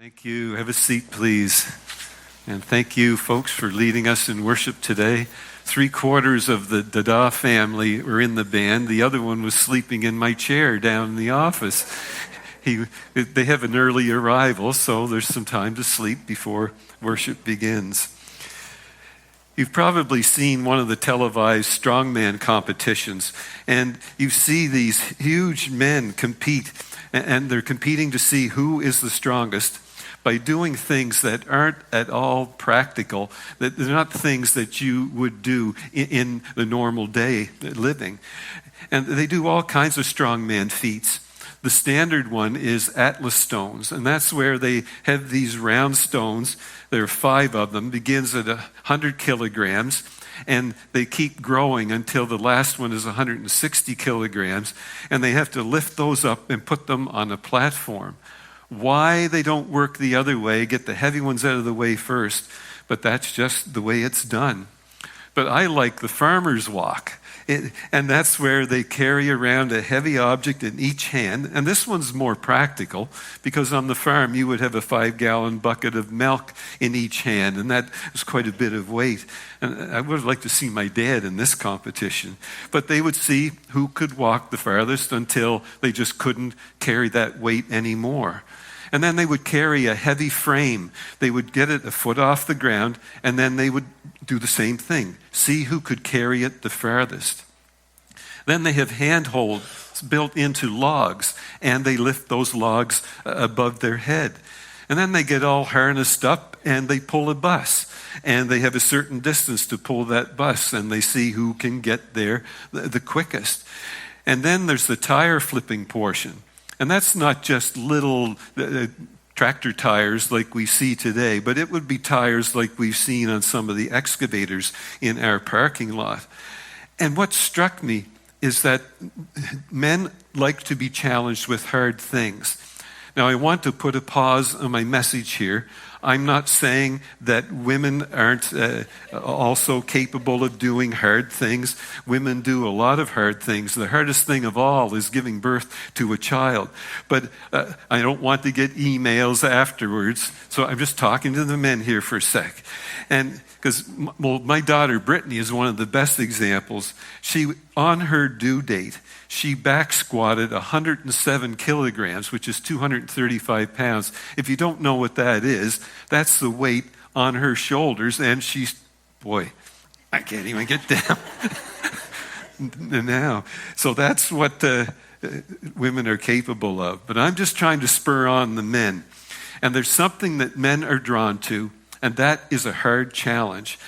Thank you. Have a seat, please. And thank you, folks, for leading us in worship today. 3/4 of the Dada family were in the band. The other one was sleeping in my chair down in the office. They have an early arrival, so there's some time to sleep before worship begins. You've probably seen one of the televised strongman competitions, and you see these huge men compete, and they're competing to see who is the strongest by doing things that aren't at all practical, that they're not things that you would do in the normal day living. And they do all kinds of strongman feats. The standard one is Atlas stones, and that's where they have these round stones. There are 5 of them, begins at 100 kilograms, and they keep growing until the last one is 160 kilograms, and they have to lift those up and put them on a platform. Why they don't work the other way, get the heavy ones out of the way first, but that's just the way it's done. But I like the farmer's walk. And that's where they carry around a heavy object in each hand. And this one's more practical because on the farm you would have a 5-gallon bucket of milk in each hand, and that is quite a bit of weight. And I would like to see my dad in this competition. But they would see who could walk the farthest until they just couldn't carry that weight anymore. And then they would carry a heavy frame. They would get it a foot off the ground, and then they would do the same thing. See who could carry it the farthest. Then they have handholds built into logs, and they lift those logs above their head. And then they get all harnessed up, and they pull a bus. And they have a certain distance to pull that bus, and they see who can get there the quickest. And then there's the tire flipping portion. And that's not just little tractor tires like we see today, but it would be tires like we've seen on some of the excavators in our parking lot. And what struck me is that men like to be challenged with hard things. Now, I want to put a pause on my message here. I'm not saying that women aren't also capable of doing hard things. Women do a lot of hard things. The hardest thing of all is giving birth to a child. But I don't want to get emails afterwards, so I'm just talking to the men here for a sec. And because my daughter Brittany is one of the best examples. She, on her due date, she back squatted 107 kilograms, which is 235 pounds. If you don't know what that is, that's the weight on her shoulders. And she's, boy, I can't even get down now. So that's what women are capable of. But I'm just trying to spur on the men. And there's something that men are drawn to, and that is a hard challenge.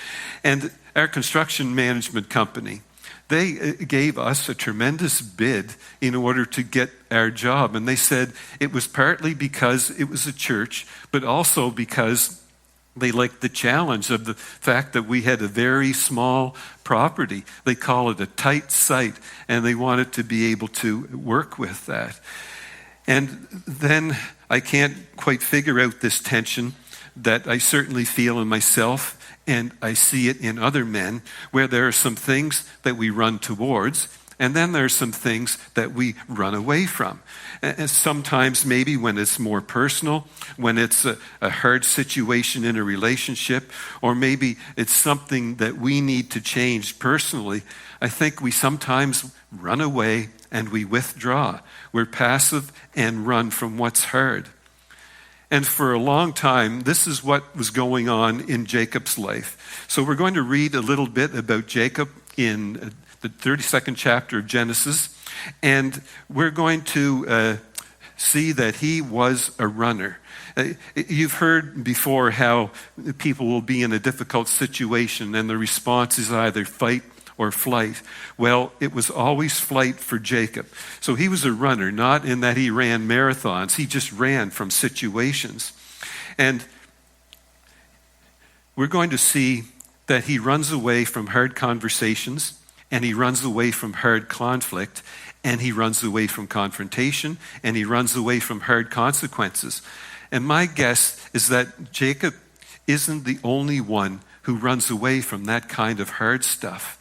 And our construction management company, they gave us a tremendous bid in order to get our job. And they said it was partly because it was a church, but also because they liked the challenge of the fact that we had a very small property. They call it a tight site, and they wanted to be able to work with that. And then I can't quite figure out this tension that I certainly feel in myself, and I see it in other men, where there are some things that we run towards, and then there are some things that we run away from. And sometimes maybe when it's more personal, when it's a hard situation in a relationship, or maybe it's something that we need to change personally, I think we sometimes run away and we withdraw. We're passive and run from what's hard. And for a long time, this is what was going on in Jacob's life. So we're going to read a little bit about Jacob in the 32nd chapter of Genesis. And we're going to see that he was a runner. You've heard before how people will be in a difficult situation and the response is either fight or flight. Well, it was always flight for Jacob. So he was a runner, not in that he ran marathons. He just ran from situations. And we're going to see that he runs away from hard conversations, and he runs away from hard conflict, and he runs away from confrontation, and he runs away from hard consequences. And my guess is that Jacob isn't the only one who runs away from that kind of hard stuff.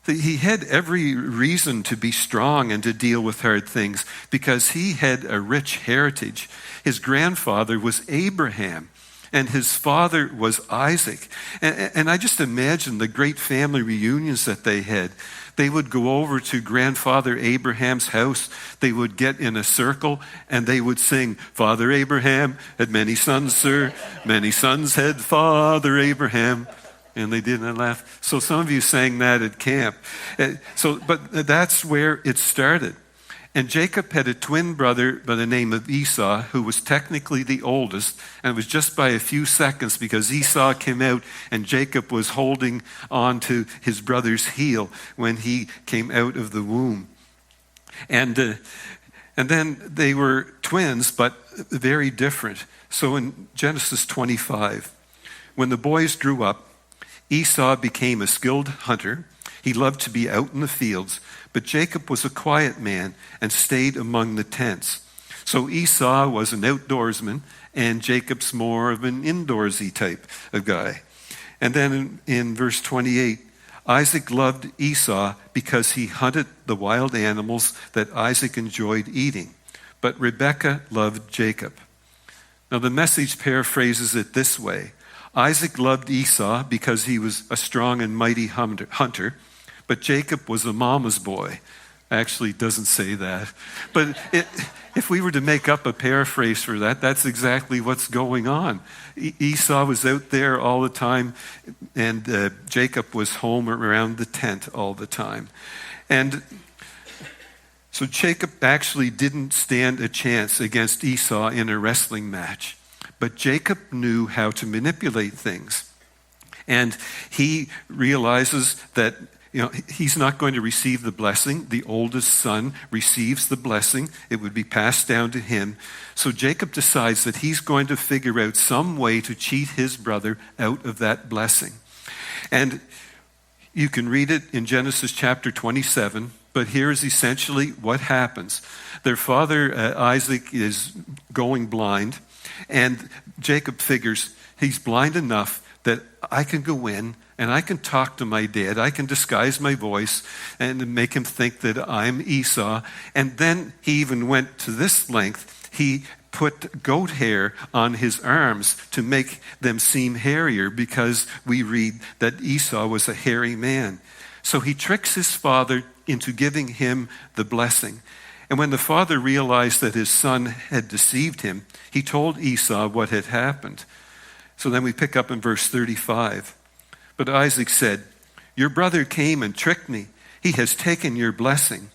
He had every reason to be strong and to deal with hard things because he had a rich heritage. His grandfather was Abraham, and his father was Isaac. And I just imagine the great family reunions that they had. They would go over to grandfather Abraham's house. They would get in a circle and they would sing, "Father Abraham had many sons, sir. Many sons had Father Abraham." And they didn't laugh. So some of you sang that at camp. But that's where it started. And Jacob had a twin brother by the name of Esau, who was technically the oldest, and it was just by a few seconds because Esau came out and Jacob was holding on to his brother's heel when he came out of the womb. And then they were twins, but very different. So in Genesis 25, when the boys grew up, Esau became a skilled hunter. He loved to be out in the fields, but Jacob was a quiet man and stayed among the tents. So Esau was an outdoorsman, and Jacob's more of an indoorsy type of guy. And then in verse 28, Isaac loved Esau because he hunted the wild animals that Isaac enjoyed eating, but Rebekah loved Jacob. Now the Message paraphrases it this way: Isaac loved Esau because he was a strong and mighty hunter, but Jacob was a mama's boy. Actually, it doesn't say that. But if we were to make up a paraphrase for that, that's exactly what's going on. Esau was out there all the time, and Jacob was home around the tent all the time. And so Jacob actually didn't stand a chance against Esau in a wrestling match. But Jacob knew how to manipulate things. And he realizes that he's not going to receive the blessing. The oldest son receives the blessing. It would be passed down to him. So Jacob decides that he's going to figure out some way to cheat his brother out of that blessing. And you can read it in Genesis chapter 27, but here is essentially what happens. Their father, Isaac, is going blind, and Jacob figures he's blind enough that I can go in and I can talk to my dad. I can disguise my voice and make him think that I'm Esau. And then he even went to this length. He put goat hair on his arms to make them seem hairier because we read that Esau was a hairy man. So he tricks his father into giving him the blessing. And when the father realized that his son had deceived him, he told Esau what had happened. So then we pick up in verse 35. But Isaac said, "Your brother came and tricked me. He has taken your blessing."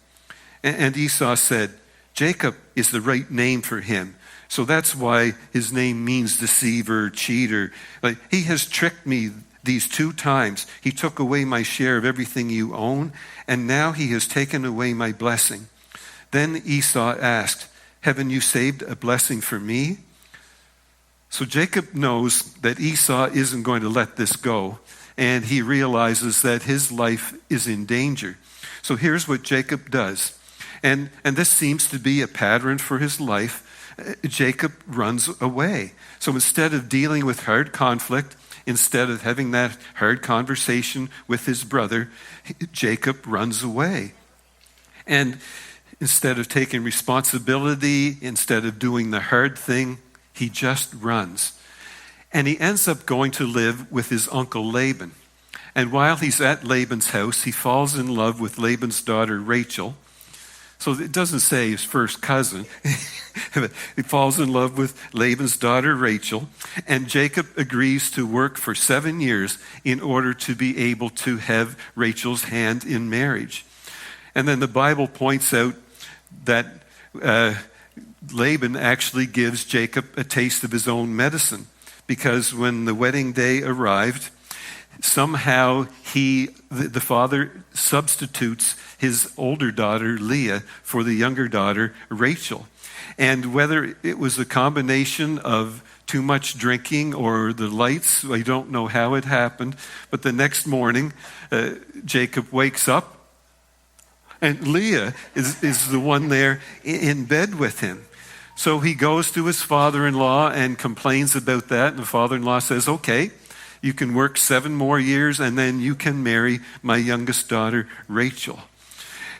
And Esau said, "Jacob is the right name for him." So that's why his name means deceiver, cheater. Like, he has tricked me these 2 times. He took away my share of everything you own, and now he has taken away my blessing. Then Esau asked, "Haven't you saved a blessing for me?" So Jacob knows that Esau isn't going to let this go, and he realizes that his life is in danger. So here's what Jacob does. And this seems to be a pattern for his life. Jacob runs away. So instead of dealing with hard conflict, instead of having that hard conversation with his brother, Jacob runs away. And instead of taking responsibility, instead of doing the hard thing, he just runs. And he ends up going to live with his uncle Laban. And while he's at Laban's house, he falls in love with Laban's daughter Rachel. So it doesn't say his first cousin. He falls in love with Laban's daughter Rachel. And Jacob agrees to work for 7 years in order to be able to have Rachel's hand in marriage. And then the Bible points out that Laban actually gives Jacob a taste of his own medicine, because when the wedding day arrived, somehow the father substitutes his older daughter Leah for the younger daughter Rachel. And whether it was a combination of too much drinking or the lights, I don't know how it happened, but the next morning Jacob wakes up and Leah is the one there in bed with him. So he goes to his father-in-law and complains about that. And the father-in-law says, "Okay, You can work 7 more years, and then you can marry my youngest daughter, Rachel.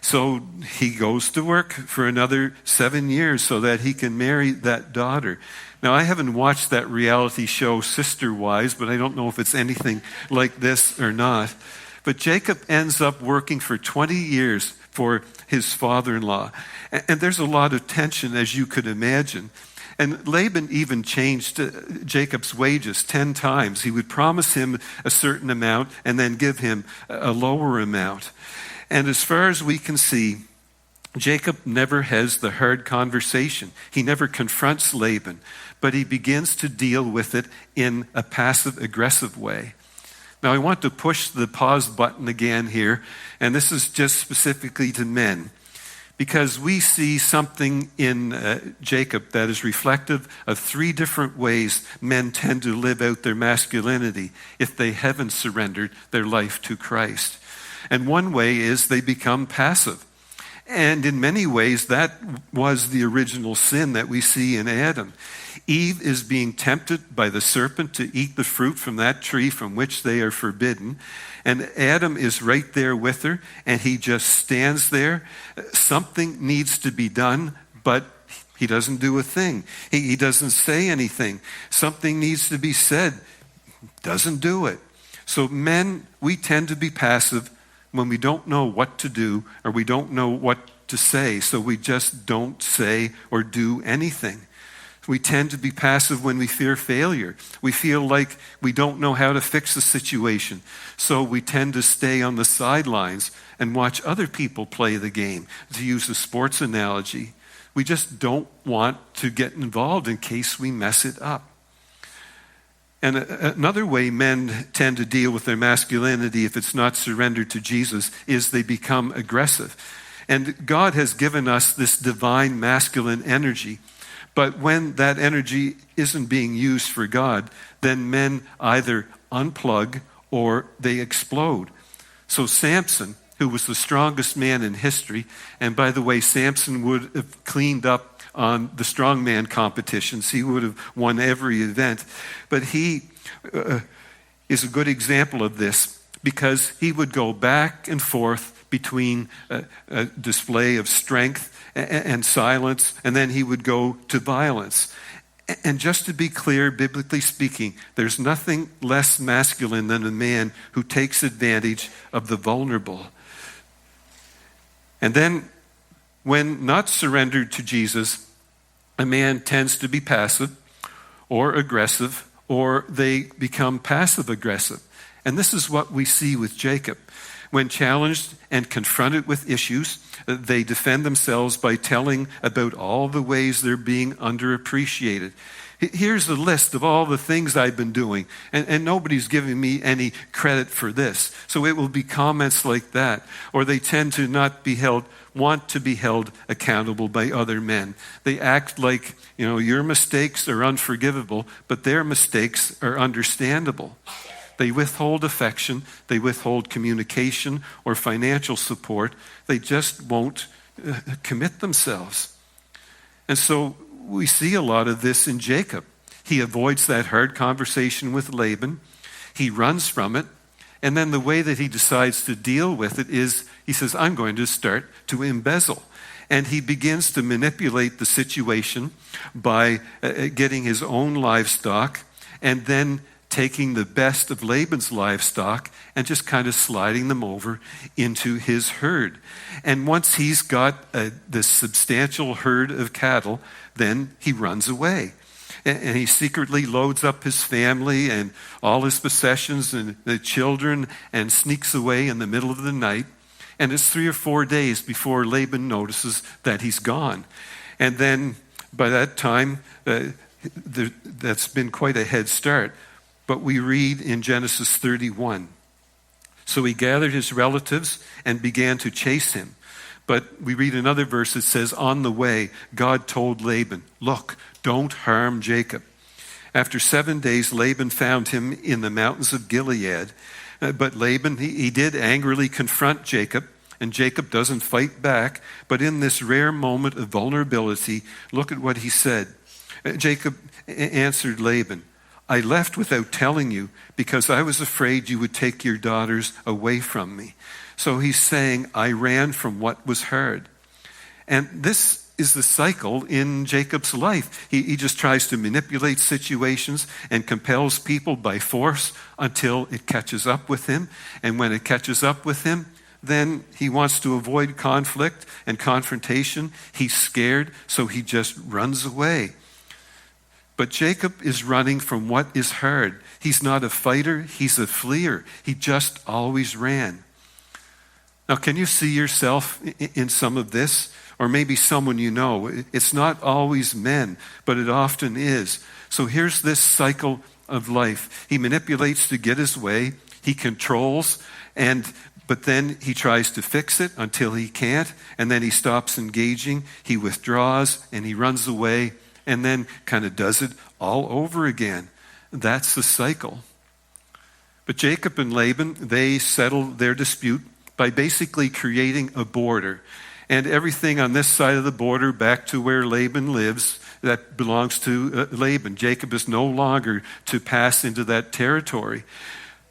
So he goes to work for another 7 years so that he can marry that daughter. Now, I haven't watched that reality show, Sister Wives, but I don't know if it's anything like this or not. But Jacob ends up working for 20 years for his father-in-law. And there's a lot of tension, as you could imagine. And Laban even changed Jacob's wages 10 times. He would promise him a certain amount and then give him a lower amount. And as far as we can see, Jacob never has the hard conversation. He never confronts Laban, but he begins to deal with it in a passive-aggressive way. Now, I want to push the pause button again here, and this is just specifically to men, because we see something in Jacob that is reflective of 3 different ways men tend to live out their masculinity if they haven't surrendered their life to Christ. And one way is they become passive. And in many ways, that was the original sin that we see in Adam. Eve is being tempted by the serpent to eat the fruit from that tree from which they are forbidden. And Adam is right there with her, and he just stands there. Something needs to be done, but he doesn't do a thing. He doesn't say anything. Something needs to be said. Doesn't do it. So men, we tend to be passive when we don't know what to do or we don't know what to say, so we just don't say or do anything. We tend to be passive when we fear failure. We feel like we don't know how to fix the situation, so we tend to stay on the sidelines and watch other people play the game. To use a sports analogy, we just don't want to get involved in case we mess it up. And another way men tend to deal with their masculinity if it's not surrendered to Jesus is they become aggressive. And God has given us this divine masculine energy. But when that energy isn't being used for God, then men either unplug or they explode. So Samson, who was the strongest man in history, and by the way, Samson would have cleaned up on the strongman competitions. He would have won every event. But he is a good example of this because he would go back and forth between a display of strength and silence, and then he would go to violence. And just to be clear, biblically speaking, there's nothing less masculine than a man who takes advantage of the vulnerable. And then, when not surrendered to Jesus, a man tends to be passive or aggressive, or they become passive-aggressive. And this is what we see with Jacob. When challenged and confronted with issues, they defend themselves by telling about all the ways they're being underappreciated. Here's a list of all the things I've been doing, and nobody's giving me any credit for this. So it will be comments like that. Or they tend to want to be held accountable by other men. They act like, your mistakes are unforgivable, but their mistakes are understandable. They withhold affection, they withhold communication or financial support. They just won't commit themselves. And so we see a lot of this in Jacob. He avoids that hard conversation with Laban. He runs from it. And then the way that he decides to deal with it is, he says, I'm going to start to embezzle. And he begins to manipulate the situation by getting his own livestock and then taking the best of Laban's livestock and just kind of sliding them over into his herd. And once he's got this substantial herd of cattle, then he runs away. And he secretly loads up his family and all his possessions and the children and sneaks away in the middle of the night. And it's 3 or 4 days before Laban notices that he's gone. And then by that time, that's been quite a head start. But we read in Genesis 31. So he gathered his relatives and began to chase him. But we read another verse that says, on the way, God told Laban, look, don't harm Jacob. After 7 days, Laban found him in the mountains of Gilead. But Laban, he did angrily confront Jacob, and Jacob doesn't fight back. But in this rare moment of vulnerability, look at what he said. Jacob answered Laban, I left without telling you because I was afraid you would take your daughters away from me. So he's saying, I ran from what was hard. And this is the cycle in Jacob's life. He just tries to manipulate situations and compels people by force until it catches up with him. And when it catches up with him, then he wants to avoid conflict and confrontation. He's scared, so he just runs away. But Jacob is running from what is hard. He's not a fighter, he's a fleer. He just always ran. Now, can you see yourself in some of this? Or maybe someone you know. It's not always men, but it often is. So here's this cycle of life. He manipulates to get his way. He controls, but then he tries to fix it until he can't, and then he stops engaging. He withdraws, and he runs away, and then kind of does it all over again. That's the cycle. But Jacob and Laban, they settle their dispute by basically creating a border. And everything on this side of the border back to where Laban lives, that belongs to Laban. Jacob is no longer to pass into that territory.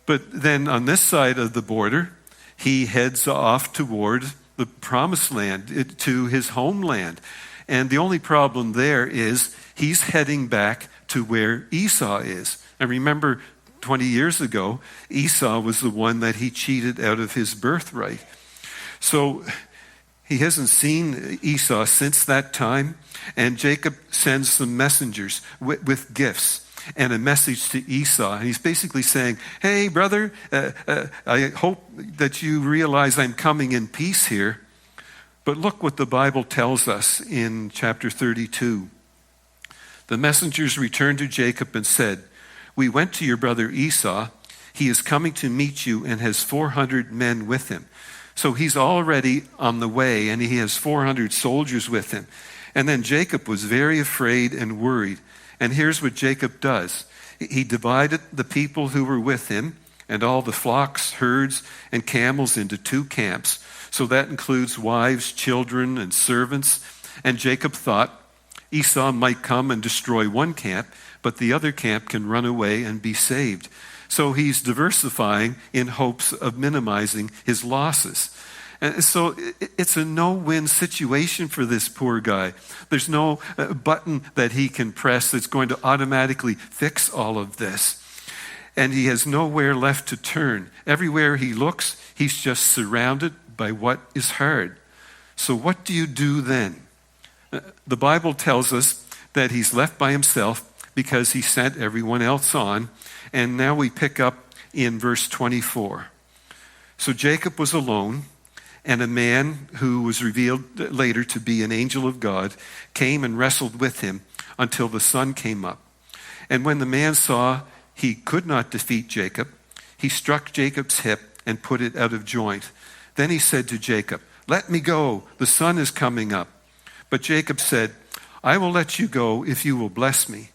But then on this side of the border, he heads off toward the promised land, to his homeland. And the only problem there is he's heading back to where Esau is. And remember, 20 years ago, Esau was the one that he cheated out of his birthright. So he hasn't seen Esau since that time, and Jacob sends some messengers with gifts and a message to Esau. And he's basically saying, hey, brother, I hope that you realize I'm coming in peace here. But look what the Bible tells us in chapter 32. The messengers returned to Jacob and said, we went to your brother Esau. He is coming to meet you and has 400 men with him. So he's already on the way, and he has 400 soldiers with him. And then Jacob was very afraid and worried. And here's what Jacob does. He divided the people who were with him and all the flocks, herds, and camels into 2 camps. So that includes wives, children, and servants. And Jacob thought Esau might come and destroy one camp, but the other camp can run away and be saved. So he's diversifying in hopes of minimizing his losses. And so it's a no-win situation for this poor guy. There's no button that he can press that's going to automatically fix all of this. And he has nowhere left to turn. Everywhere he looks, he's just surrounded by what is hard. So what do you do then? The Bible tells us that he's left by himself because he sent everyone else on. And now we pick up in verse 24. So Jacob was alone, and a man who was revealed later to be an angel of God came and wrestled with him until the sun came up. And when the man saw he could not defeat Jacob, he struck Jacob's hip and put it out of joint. Then he said to Jacob, let me go, the sun is coming up. But Jacob said, I will let you go if you will bless me.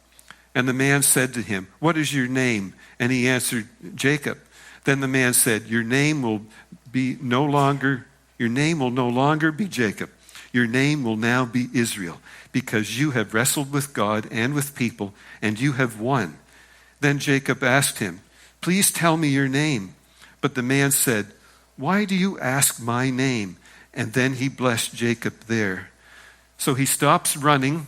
And the man said to him, what is your name? And he answered, Jacob. Then the man said, your name will no longer be Jacob. Your name will now be Israel, because you have wrestled with God and with people, and you have won. Then Jacob asked him, please tell me your name. But the man said, why do you ask my name? And then he blessed Jacob there. So he stops running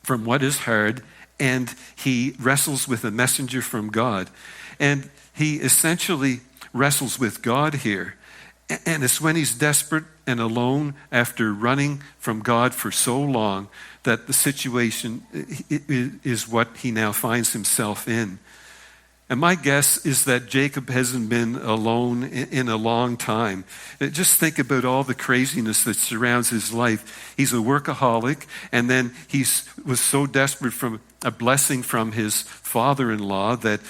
from what is hard, and he wrestles with a messenger from God. And he essentially wrestles with God here. And it's when he's desperate and alone after running from God for so long that the situation is what he now finds himself in. And my guess is that Jacob hasn't been alone in a long time. Just think about all the craziness that surrounds his life. He's a workaholic, and then he was so desperate from a blessing from his father-in-law that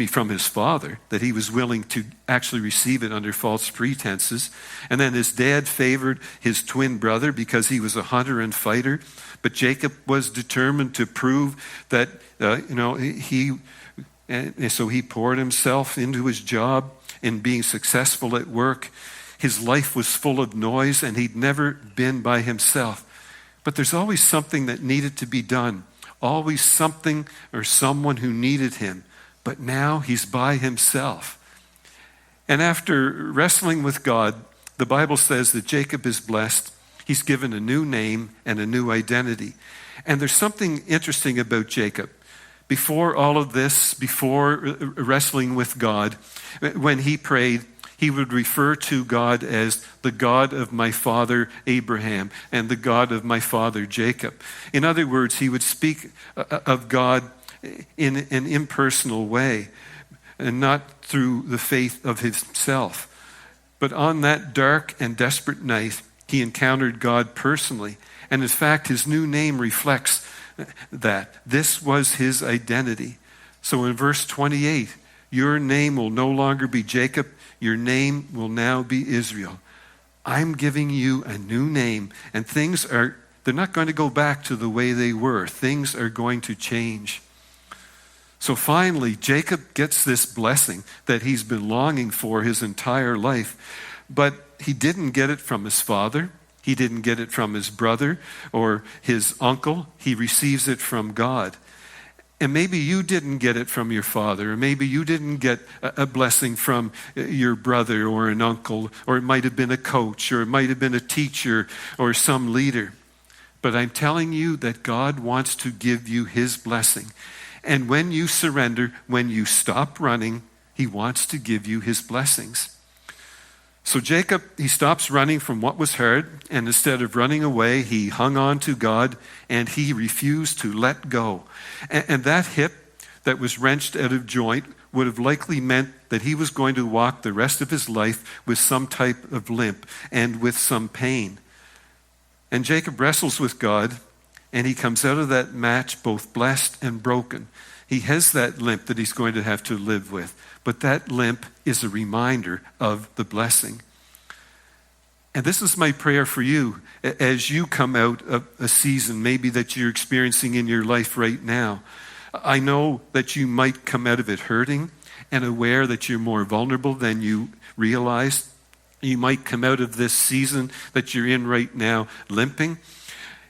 from his father, that he was willing to actually receive it under false pretenses. And then his dad favored his twin brother because he was a hunter and fighter. But Jacob was determined to prove that, so he poured himself into his job in being successful at work. His life was full of noise, and he'd never been by himself. But there's always something that needed to be done. always something or someone who needed him, but now he's by himself. And after wrestling with God, the Bible says that Jacob is blessed. He's given a new name and a new identity. And there's something interesting about Jacob. Before all of this, before wrestling with God, when he prayed, he would refer to God as the God of my father Abraham and the God of my father Jacob. In other words, he would speak of God in an impersonal way and not through the faith of himself. But on that dark and desperate night, he encountered God personally. And in fact, his new name reflects that. This was his identity. So in verse 28, your name will no longer be Jacob. Your name will now be Israel. I'm giving you a new name, and they're not going to go back to the way they were. Things are going to change. So finally, Jacob gets this blessing that he's been longing for his entire life. But he didn't get it from his father. He didn't get it from his brother or his uncle. He receives it from God. And maybe you didn't get it from your father, or maybe you didn't get a blessing from your brother or an uncle, or it might have been a coach, or it might have been a teacher or some leader. But I'm telling you that God wants to give you his blessing. And when you surrender, when you stop running, he wants to give you his blessings. So Jacob, he stops running from what was hard, and instead of running away, he hung on to God, and he refused to let go. And that hip that was wrenched out of joint would have likely meant that he was going to walk the rest of his life with some type of limp and with some pain. And Jacob wrestles with God, and he comes out of that match both blessed and broken. He has that limp that he's going to have to live with. But that limp is a reminder of the blessing. And this is my prayer for you as you come out of a season maybe that you're experiencing in your life right now. I know that you might come out of it hurting and aware that you're more vulnerable than you realized. You might come out of this season that you're in right now limping.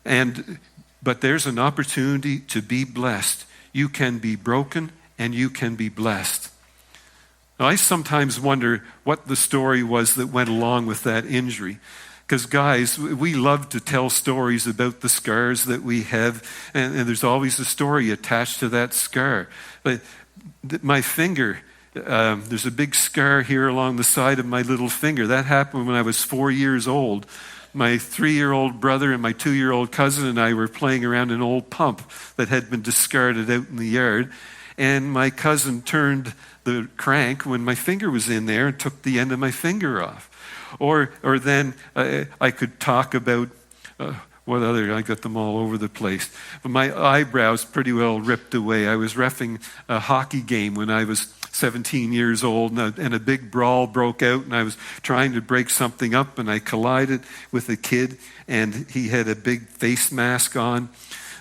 But there's an opportunity to be blessed. You can be broken and you can be blessed. Now, I sometimes wonder what the story was that went along with that injury. Because guys, we love to tell stories about the scars that we have, and there's always a story attached to that scar. But my finger, there's a big scar here along the side of my little finger. That happened when I was 4 years old. My 3-year-old brother and my 2-year-old cousin and I were playing around an old pump that had been discarded out in the yard. And my cousin turned the crank when my finger was in there and took the end of my finger off. Or then I could talk about what other, I got them all over the place. But my eyebrows pretty well ripped away. I was reffing a hockey game when I was 17 years old, and a big brawl broke out, and I was trying to break something up, and I collided with a kid, and he had a big face mask on.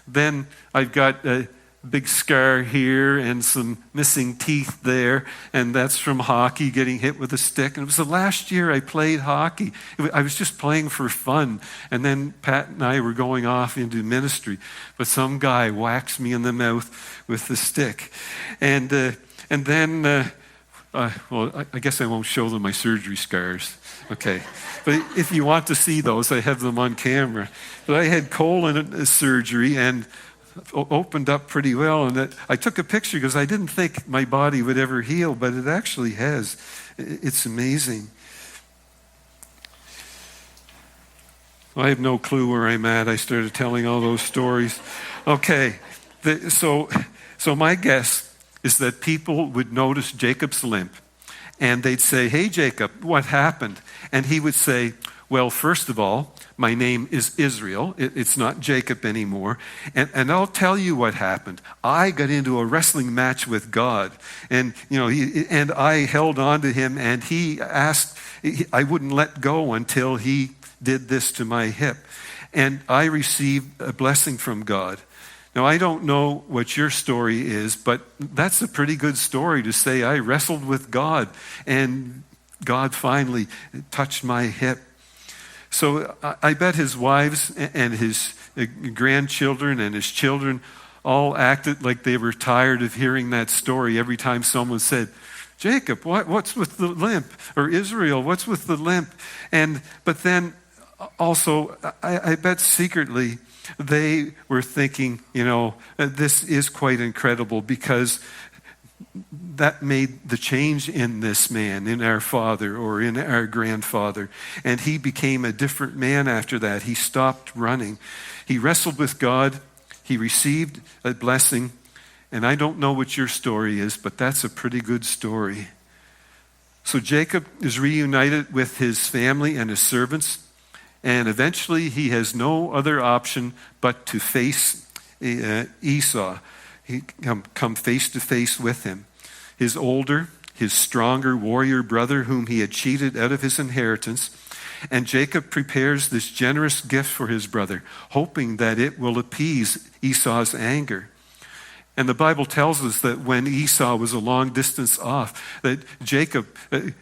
Then I've got a big scar here and some missing teeth there, and that's from hockey, getting hit with a stick. And it was the last year I played hockey. I was just playing for fun, and then Pat and I were going off into ministry, but some guy whacks me in the mouth with the stick. And then I guess I won't show them my surgery scars. Okay. But if you want to see those, I have them on camera. But I had colon surgery and opened up pretty well. And I took a picture because I didn't think my body would ever heal, but it actually has. It's amazing. I have no clue where I'm at. I started telling all those stories. Okay. So my guess is that people would notice Jacob's limp, and they'd say, "Hey, Jacob, what happened?" And he would say, "Well, first of all, my name is Israel. It's not Jacob anymore. And I'll tell you what happened. I got into a wrestling match with God, and and I held on to him, and he asked, I wouldn't let go until he did this to my hip. And I received a blessing from God." Now, I don't know what your story is, but that's a pretty good story to say I wrestled with God and God finally touched my hip. So I bet his wives and his grandchildren and his children all acted like they were tired of hearing that story every time someone said, Jacob, what's with the limp? Or Israel, what's with the limp? But then also, I bet secretly they were thinking, this is quite incredible, because that made the change in this man, in our father or in our grandfather. And he became a different man after that. He stopped running. He wrestled with God. He received a blessing. And I don't know what your story is, but that's a pretty good story. So Jacob is reunited with his family and his servants. And eventually he has no other option but to face Esau. He come face to face with him. His older, his stronger warrior brother whom he had cheated out of his inheritance. And Jacob prepares this generous gift for his brother, hoping that it will appease Esau's anger. And the Bible tells us that when Esau was a long distance off, that Jacob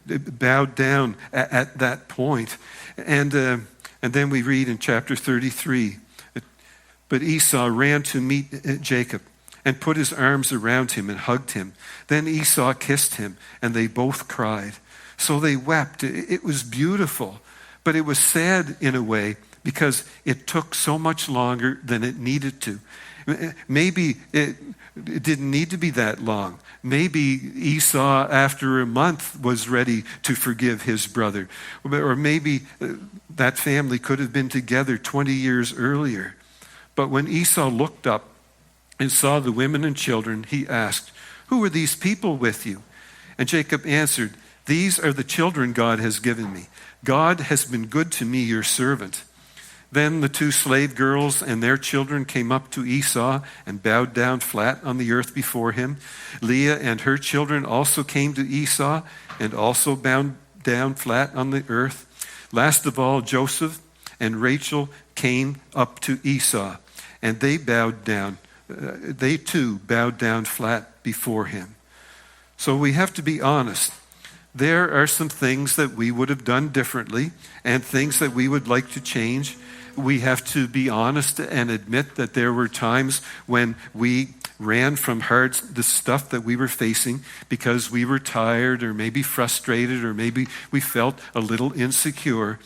bowed down at that point. And then we read in chapter 33, but Esau ran to meet Jacob and put his arms around him and hugged him. Then Esau kissed him, and they both cried. So they wept. It was beautiful, but it was sad in a way because it took so much longer than it needed to. Maybe it didn't need to be that long. Maybe Esau, after a month, was ready to forgive his brother. Or maybe that family could have been together 20 years earlier. But when Esau looked up and saw the women and children, he asked, "Who are these people with you?" And Jacob answered, "These are the children God has given me. God has been good to me, your servant." Then the two slave girls and their children came up to Esau and bowed down flat on the earth before him. Leah and her children also came to Esau and also bowed down flat on the earth. Last of all, Joseph and Rachel came up to Esau, and they too bowed down flat before him. So we have to be honest. There are some things that we would have done differently and things that we would like to change. We have to be honest and admit that there were times when we ran from the stuff that we were facing because we were tired or maybe frustrated or maybe we felt a little insecure.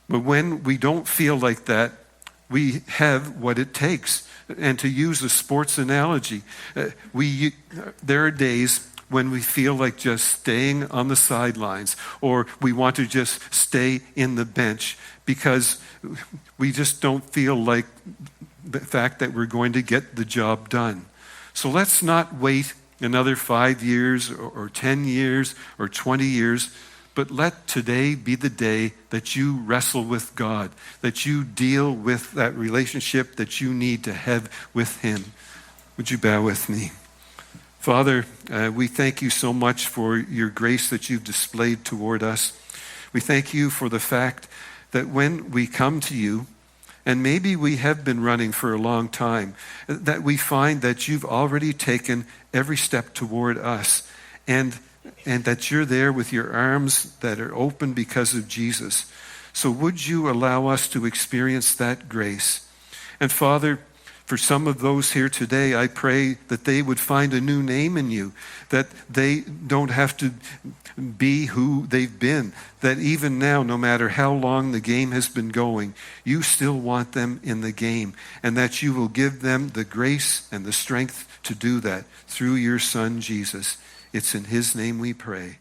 But when we don't feel like that, we have what it takes. And to use a sports analogy, there are days when we feel like just staying on the sidelines, or we want to just stay in the bench because we just don't feel like the fact that we're going to get the job done. So let's not wait another 5 years or 10 years or 20 years, but let today be the day that you wrestle with God, that you deal with that relationship that you need to have with Him. Would you bow with me? Father, we thank you so much for your grace that you've displayed toward us. We thank you for the fact that when we come to you, and maybe we have been running for a long time, that we find that you've already taken every step toward us, and that you're there with your arms that are open because of Jesus. So would you allow us to experience that grace? And Father, for some of those here today, I pray that they would find a new name in you, that they don't have to be who they've been, that even now, no matter how long the game has been going, you still want them in the game, and that you will give them the grace and the strength to do that through your Son, Jesus. It's in His name we pray.